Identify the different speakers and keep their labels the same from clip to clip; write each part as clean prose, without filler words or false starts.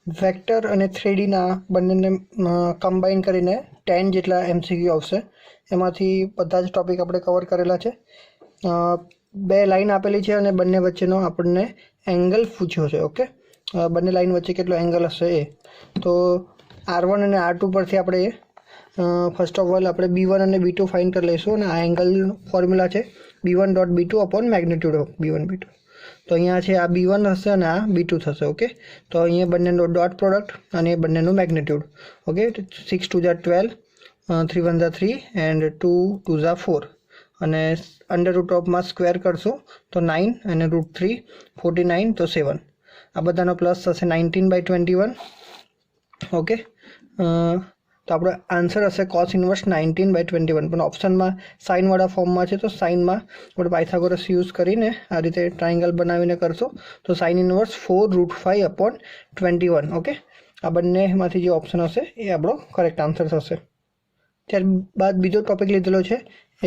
Speaker 1: Vector અને 3Dના બંનેને combine કરીને 10 જેટલા MCQ આવશે. એમાંથી બધા જ ટોપિક આપણે કવર કરેલા છે. બે લાઈન આપેલી છે અને બંને વચ્ચેનો આપણને એંગલ પૂછ્યો છે. ઓકે, બંને લાઈન વચ્ચે કેટલો એંગલ હશે એ. તો R1 અને R2 પરથી આપણે ફર્સ્ટ ઓફ ઓલ આપણે B1 અને B2 ફાઇન્ડ કરી લઈશું. અને આ એંગલ ફોર્મ્યુલા છે B1.B2 upon magnitude of B1 B2. તો અહીંયા છે આ B1 હશે અને આ B2 થશે. ઓકે, તો અહીંયા બંનેનો ડોટ પ્રોડક્ટ અને બંનેનું મેગ્નિટ્યુડ. ઓકે, 6 2 12, 3 1 3 એન્ડ 2 2 4 અને અંડર રૂટ ઓફમાં સ્ક્વેર કરશું તો 9 અને √3 49 તો 7. આ બધાનો પ્લસ થશે 19/21. ઓકે, તો આપણો આન્સર હશે cos ઇન્વર્સ 19/21. પણ ઓપ્શનમાં સાઇનવાળા ફોર્મમાં છે તો સાઇનમાં આપણે પાયથાગોરસ યુઝ કરીને આ રીતે ટ્રાયંગલ બનાવીને કરશો તો સાઇન ઇન્વર્સ 4√5/21. ઓકે, આ બંનેમાંથી જે ઓપ્શન હશે એ આપણો કરેક્ટ આન્સર થશે. ત્યારબાદ બીજો ટોપિક લીધેલો છે,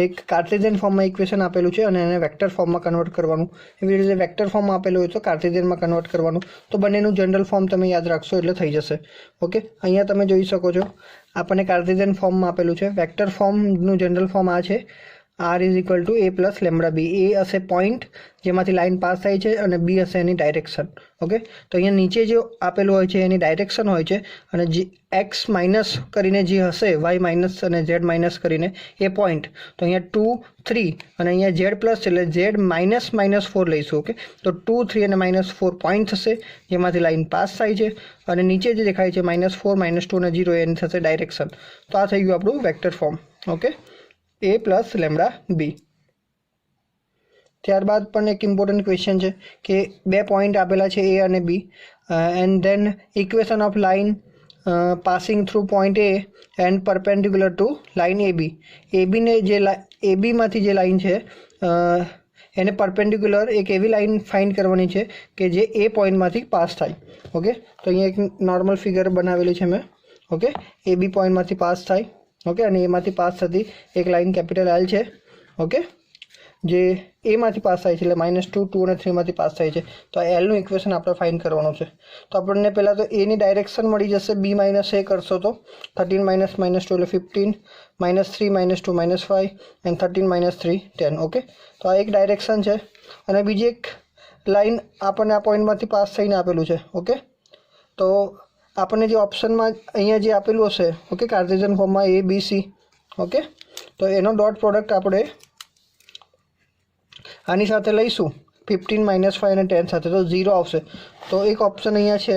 Speaker 1: એક કાર્ટેશિયન ફોર્મમાં ઇક્વેશન આપેલું છે અને એને વેક્ટર ફોર્મમાં કન્વર્ટ કરવાનું. એવી રીતે વેક્ટર ફોર્મમાં આપેલું હોય તો કાર્ટેશિયનમાં કન્વર્ટ કરવાનું. તો બંનેનું જનરલ ફોર્મ તમે યાદ રાખશો એટલે થઈ જશે. ઓકે, અહીંયા તમે જોઈ શકો છો આપણને કાર્ટેશિયન ફોર્મમાં આપેલું છે. વેક્ટર ફોર્મનું જનરલ ફોર્મ આ છે, R = A + λb. એ હશે પોઈન્ટ જેમાંથી લાઇન પાસ થાય છે અને બી હશે એની ડાયરેક્શન. ઓકે, તો અહીંયા નીચે જે આપેલું હોય છે એની ડાયરેક્શન હોય છે અને જે એક્સ માઇનસ કરીને જે હશે વાય માઇનસ અને ઝેડ માઇનસ કરીને એ પોઈન્ટ. તો અહીંયા 2 3 અને અહીંયા ઝેડ પ્લસ એટલે ઝેડ -4 લઈશું. ઓકે, તો 2 3 અને -4 પોઈન્ટ થશે જેમાંથી લાઇન પાસ થાય છે અને નીચે જે દેખાય છે -4 -2 અને 0 એની થશે ડાયરેક્શન. તો આ થઈ ગયું આપણું vector form. Okay, A + λb. ત્યારબાદ પણ એક ઇમ્પોર્ટન્ટ ક્વેશ્ચન છે કે બે પોઈન્ટ આપેલા છે A અને B and then equation of line passing through point A and perpendicular to line AB. ABને જે ABમાંથી જે લાઇન છે એને પરપેન્ડિક્યુલર એક એવી લાઇન ફાઇન્ડ કરવાની છે કે જે એ પોઈન્ટમાંથી પાસ થાય. ઓકે, તો અહીંયા એક નોર્મલ ફિગર બનાવેલી છે મેં. ઓકે, AB પોઈન્ટમાંથી પાસ થાય. ઓકે, અને એમાંથી પાસ થતી એક લાઇન કેપિટલ L છે. ઓકે, જે એમાંથી પાસ થાય છે એટલે -2 2 અને 3 માંથી પાસ થાય છે. તો આ એલનું ઇક્વેશન આપણે ફાઇન્ડ કરવાનું છે. તો આપણને પહેલાં તો એની ડાયરેક્શન મળી જશે. B - A કરશો તો 13 - -2 એટલે 15, -3 - 2 -5 એન્ડ 13 - 3 10. ઓકે, તો આ એક ડાયરેક્શન છે અને બીજી એક લાઇન આપણને આ પોઈન્ટમાંથી પાસ થઈને આપેલું છે. ઓકે, તો આપણને જે ઓપ્શનમાં અહીંયા જે આપેલું હશે, ઓકે, કાર્ટેશિયન ફોર્મમાં A B C. ઓકે, તો એનો ડોટ પ્રોડક્ટ આપણે આની સાથે લઈશું 15 -5 અને 10 સાથે તો 0 આવશે. તો એક ઓપ્શન અહીંયા છે.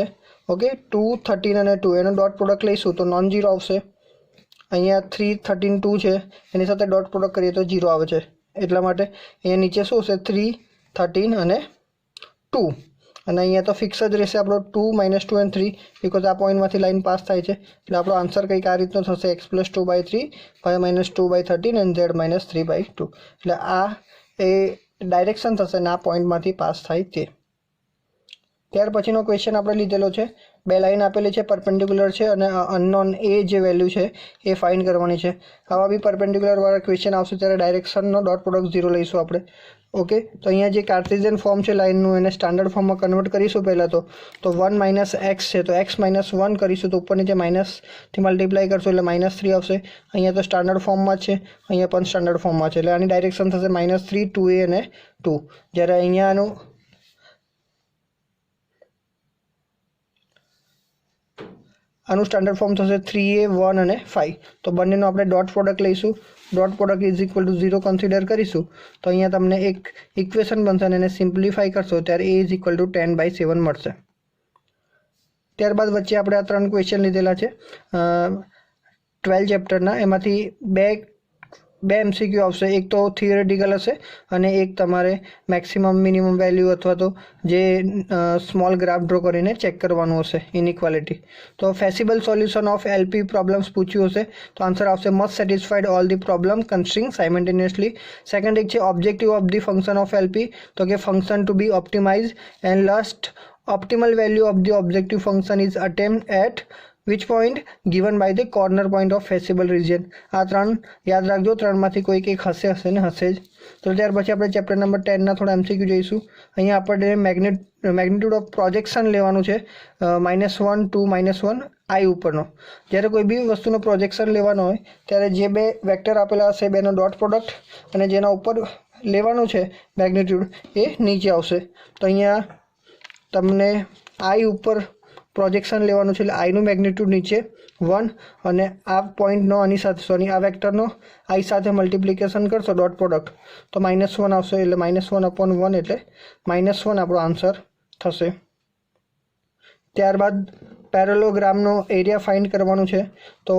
Speaker 1: ઓકે, 2 13 અને 2 એનો ડોટ પ્રોડક્ટ લઈશું તો નોન 0 આવશે. અહીંયા 3 13 2 છે એની સાથે ડોટ પ્રોડક્ટ કરીએ તો 0 આવે છે. એટલા માટે અહીંયા નીચે શું હશે 3 13 અને 2 અને અહીંયા તો ફિક્સ જ રહેશે આપણો 2 -2 અને 3 બિકોઝ આ પોઈન્ટમાંથી લાઇન પાસ થાય છે. એટલે આપણો આન્સર કંઈક આ રીતનો થશે x + 2/3 y - 2/13 અને z - 3/2. એટલે આ એ ડાયરેક્શન થશે અને આ પોઈન્ટમાંથી પાસ થાય તે. ત્યાર પછીનો ક્વેશ્ચન આપણે લીધેલો છે, બે લાઇન આપેલી છે, પરપેન્ડિક્યુલર છે અને અનનોન એ જે વેલ્યુ છે એ ફાઇન્ડ કરવાની છે. આવા બી પરપેન્ડિક્યુલર વાળા ક્વેશ્ચન આવશે ત્યારે ડાયરેક્શનનો ડોટ પ્રોડક્ટ 0 લઈશું આપણે. ઓકે, તો અહીંયા જે કાર્ટેશિયન ફોર્મ છે લાઇનનું એને સ્ટાન્ડર્ડ ફોર્મમાં કન્વર્ટ કરીશું પહેલાં તો 1 - x છે તો x - 1 કરીશું તો ઉપર નીચે માઇનસથી મલ્ટીપ્લાય કરશું એટલે -3 આવશે. અહીંયા તો સ્ટાન્ડર્ડ ફોર્મમાં જ છે, અહીંયા પણ સ્ટાન્ડર્ડ ફોર્મમાં છે એટલે આની ડાયરેક્શન થશે -3 2a અને 2. જ્યારે અહીંયાનું આનું સ્ટાન્ડર્ડ ફોર્મ થશે 3a 1 અને 5. તો બંનેનો આપણે ડોટ પ્રોડક્ટ લઈશું. ડોટ પ્રોડક્ટ = 0 કન્સિડર કરીશું તો અહીંયા તમને એક ઇક્વેશન બનશે અને એને સિમ્પ્લિફાય કરશો ત્યારે A = 10/7 મળશે. ત્યારબાદ વચ્ચે આપણે આ 3 ક્વેશ્ચન લીધેલા છે 12 ચેપ્ટરના. એમાંથી બે MCQ આવશે. એક તો થિયરેટિકલ હશે અને એક તમારે મેક્સિમમ મિનિમમ વેલ્યુ અથવા તો જે સ્મોલ ગ્રાફ ડ્રો કરીને ચેક કરવાનું હશે ઇનઇક્વાલિટી. તો feasible solution of LP problems પૂછ્યું હશે તો આન્સર આવશે must satisfied all the problem constraint simultaneously. Second એક છે objective of the function of LP, તો કે function to be optimize and last optimal value of the objective function is attained at which point given by the corner point of feasible region. આ 3 યાદ રાખજો, 3માંથી કોઈક એક હશે ને હશે જ. તો ત્યાર પછી આપણે ચેપ્ટર નંબર 10ના થોડા MCQ જોઈશું. અહીંયા આપણે મેગ્નિટ્યુડ ઓફ પ્રોજેક્શન લેવાનું છે -1 to -1 I ઉપરનો. જ્યારે કોઈ બી વસ્તુનો પ્રોજેક્શન લેવાનો હોય ત્યારે જે બે વેક્ટર આપેલા હશે બેનો ડોટ પ્રોડક્ટ અને જેના ઉપર લેવાનું છે મેગ્નિટ્યુડ એ નીચે આવશે. તો અહીંયા તમને I ઉપર પ્રોજેક્શન લેવાનું છે એટલે આઈનું મેગ્નિટ્યુડ નીચે 1 અને આ પોઈન્ટનો આની સાથે આ વેક્ટરનો I સાથે મલ્ટિપ્લિકેશન કરશો ડોટ પ્રોડક્ટ તો -1 આવશે એટલે -1/1 એટલે -1 આપણો આન્સર થશે. ત્યારબાદ પેરેલોગ્રામનો એરિયા ફાઇન્ડ કરવાનું છે. તો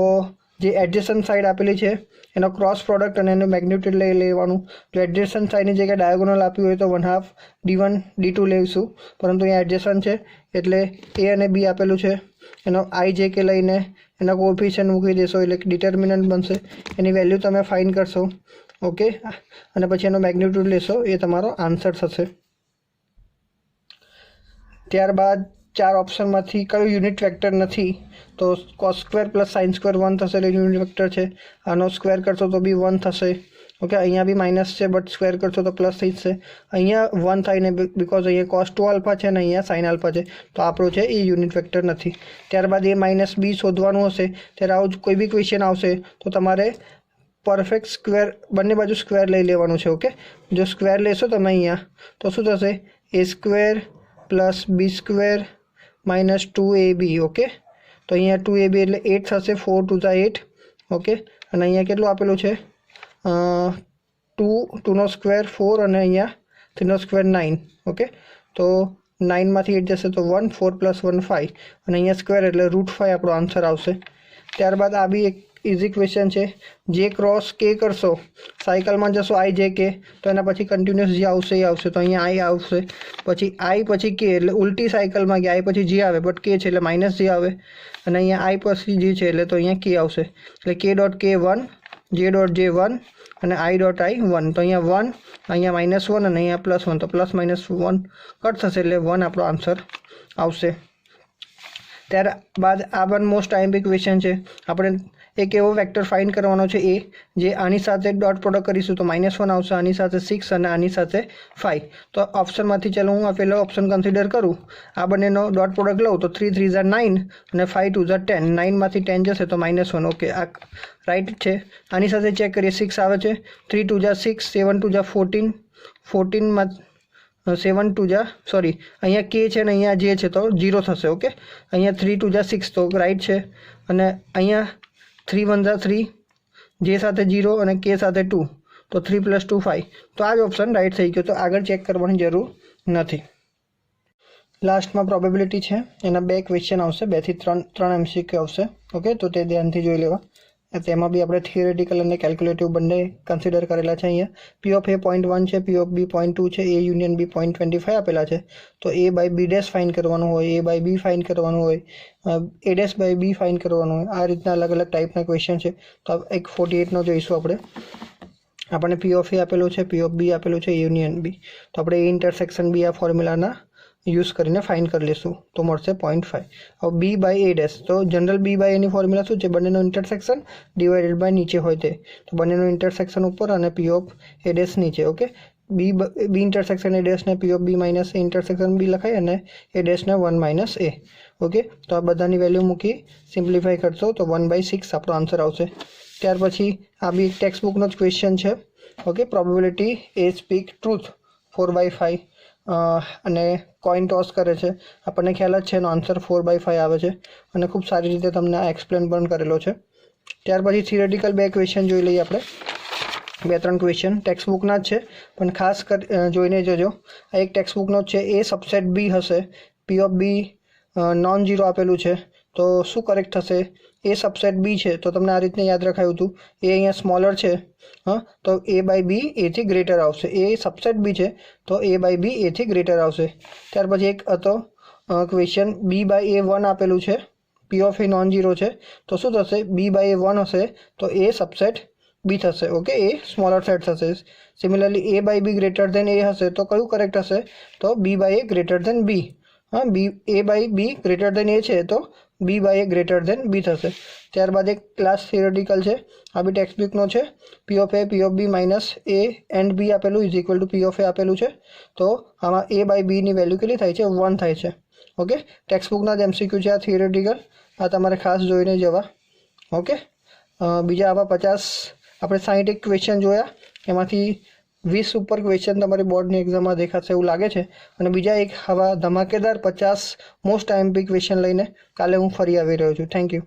Speaker 1: જે એડજેસન્ટ સાઈડ આપેલી છે એનો ક્રોસ પ્રોડક્ટ અને એનું મેગ્નિટ્યુડ લઈ લેવાનું. જો એડજેસન્ટ સાઈડની જગ્યાએ ડાયગોનલ આપ્યું હોય તો 1/2 D1 D2 લઈશું, પરંતુ અહીંયા એડજેસન્ટ છે એટલે A અને B આપેલું છે એનો I જે કે લઈને એનો કોએફિશિયન્ટ મૂકી દેશો એટલે ડિટર્મિનન્ટ બનશે. એની વેલ્યુ તમે ફાઇન્ડ કરશો, ઓકે, અને પછી એનો મેગ્નિટ્યુડ લેશો, એ તમારો આન્સર થશે. ત્યારબાદ 4 ઓપ્શનમાંથી કયું યુનિટ વેક્ટર નથી? તો cos square plus sine square 1 થશે એટલે યુનિટ વેક્ટર છે. આનો સ્ક્વેર કરશો તો બી 1 થશે, ઓકે. અહીંયા બી માઇનસ છે બટ સ્ક્વેર કરશો તો પ્લસ થઈ જશે. અહીંયા 1 થાય ને બિકોઝ અહીંયા cos 2 આલ્ફા છે ને અહીંયા સાઇન આલ્ફા છે, તો આપણો છે એ યુનિટ વેક્ટર નથી. ત્યારબાદ A માઇનસ B શોધવાનું હશે ત્યારે આવું કોઈ બી ક્વેશ્ચન આવશે તો તમારે પરફેક્ટ સ્ક્વેર બંને બાજુ સ્ક્વેર લઈ લેવાનું છે, ઓકે. જો સ્ક્વેર લેશો તમે અહીંયા તો શું થશે? A square plus B square minus 2AB, okay. તો અહીંયા 2AB એટલે 8 થશે, 4 2 8, ઓકે. અને અહીંયા કેટલું આપેલું છે? 2 નો સ્ક્વેર 4 અને અહીંયા 3 નો સ્ક્વેર 9, ઓકે. તો 9માંથી 8 જશે તો 1, 4 + 1 5 અને અહીંયા સ્ક્વેર એટલે √5 આપણો આન્સર આવશે. ત્યારબાદ આ બી એક ઇઝી ક્વેશ્ચન છે. જે ક્રોસ કે કરશો સાયકલમાં જશો I જે કે તો એના પછી કન્ટિન્યુઅસ જે આવશે એ આવશે, તો અહીંયા I આવશે, પછી I પછી કે એટલે ઉલટી સાયકલમાં ગયા I પછી જે આવે બટ કે છે એટલે માઇનસ જે આવે, અને અહીંયા I પછી જે છે એટલે તો અહીંયા કે આવશે એટલે k.k 1, j.j 1 અને I.I 1. તો અહીંયા 1, અહીંયા -1 અને અહીંયા +1, તો +-1 કટ થશે એટલે 1 આપણો આન્સર આવશે. ત્યારબાદ આ વન મોસ્ટ IMP ક્વેશ્ચન છે. આપણે એક એવો વેક્ટર ફાઇન્ડ કરવાનો છે A જે આની સાથે ડોટ પ્રોડક્ટ કરીશું તો -1 આવશે, આની સાથે 6 અને આની સાથે 5. તો ઓપ્શનમાંથી ચાલો હું આ પહેલો ઓપ્શન કન્સિડર કરું. આ બંનેનો ડોટ પ્રોડક્ટ લઉં તો 3 3 = 9 અને 5 2 = 10. 9માંથી 10 જશે તો -1, ઓકે. આ રાઈટ છે. આની સાથે ચેક કરીએ, 6 આવે છે, 3 2 = 6, 7 2 = 14, 14માં 7 2 સોરી અહીંયા કે છે ને અહીંયા જે છે તો 0 થશે, ઓકે. અહીંયા 3 2 = 6 તો રાઈટ છે, અને અહીંયા 3 1 = 3, જે સાથે 0 અને કે સાથે 2, તો 3 + 2 5. તો આ જ ઓપ્શન રાઈટ થઈ ગયો, તો આગળ ચેક કરવાની જરૂર નથી. લાસ્ટમાં પ્રોબેબિલિટી છે, એના 2 ક્વેશ્ચન આવશે, 2 થી 3 MCQ આવશે, ઓકે. તો તે ધ્યાનથી જોઈ લેવા. તેમાં બી આપણે થિયરેટિકલ અને કેલ્ક્યુલેટિવ બંને કન્સિડર કરેલા છે. અહીંયા P of A 0.1 છે, P of B 0.2 છે, A યુનિયન B 0.25 આપેલા છે. તો A/B' ફાઇન્ડ કરવાનું હોય, A/B ફાઇન્ડ કરવાનું હોય, A'/B ફાઇન્ડ કરવાનું હોય. આ રીતના અલગ અલગ ટાઈપના ક્વેશ્ચન છે. તો એક 48નો જોઈશું આપણે. આપણને P of A આપેલું છે, P of B આપેલું છે, A યુનિયન B. તો આપણે A ઇન્ટરસેક્શન B આ ફોર્મ્યુલાના યુઝ કરીને ફાઇન્ડ કરી લઈશું તો મળશે 0.5. હવે B/A', તો જનરલ B/A ની ફોર્મ્યુલા શું છે? બંનેનો ઇન્ટરસેક્શન ડિવાઇડેડ બાય નીચે હોય તે. તો બંનેનો ઇન્ટરસેક્શન ઉપર અને P of A' નીચે, ઓકે. B ઇન્ટરસેક્શન A' ને P of B minus A intersection B લખાય અને A' ને 1 - A, ઓકે. તો આ બધાની વેલ્યુ મૂકી સિમ્પ્લિફાય કરશો તો 1/6 આપણો આન્સર આવશે. ત્યાર પછી આ બી ટેક્સ્ટ બુકનો જ ક્વેશ્ચન છે, okay. Probability A speak truth 4/5 અને કોઈન ટોસ કરે છે. આપણને ખ્યાલ જ છે એનો આન્સર 4/5 આવે છે, અને ખૂબ સારી રીતે તમને આ એક્સપ્લેન પણ કરેલો છે. ત્યાર પછી થિયરેટિકલ 2 ક્વેશ્ચન જોઈ લઈએ આપણે. 2-3 ક્વેશ્ચન ટેક્સ્ટ બુકના જ છે, પણ ખાસ જોઈને જોજો. આ એક ટેક્સ્ટ બુકનો જ છે. A સબસેટ B હશે, P of B non zero આપેલું છે, તો શું કરેક્ટ થશે? A સબસેટ B છે તો તમને આ રીતને યાદ રખાયું હતું. A અહીંયા સ્મોલર છે, તો A/B A થી ગ્રેટર આવશે. A સબસેટ B છે તો A/B A થી ગ્રેટર આવશે. ત્યાર પછી એક હતો ક્વેશ્ચન B/A 1 આપેલું છે, P of A non zero છે, તો શું થશે? B/A 1 હશે તો A સબસેટ B થશે, ઓકે. A સ્મોલર સેટ થશે. Similarly A/B greater than A હશે તો કયું કરેક્ટ હશે? તો B/A ગ્રેટર ધેન B, हाँ B A by B greater than A है तो B by A greater than B थशे। त्यारबाद एक क्लास थियोरेटिकल है, आ बी टेक्स्ट बुकनो है। P of A P of B minus A and B आपेलू is equal to P of A आपेलू है। तो आमा ए बाई बी नी वेल्यू केटली थाय छे 1 थाय छे। ओके, टेक्स्ट बुकना ज एमसीक्यू है, आ थियोरेटिकल आ तमारे खास जोईने जवा। ओके, बीजा आवा 50 આપણે 60 એક ક્વેશ્ચન જોયા, એમાંથી 20 ઉપર ક્વેશ્ચન તમારી બોર્ડની એક્ઝામમાં દેખાશે એવું લાગે છે। અને બીજા એક આવા ધમાકેદાર 50 મોસ્ટ આઈએમપી ક્વેશ્ચન લઈને કાલે હું ફરી આવી રહ્યો છું। Thank you.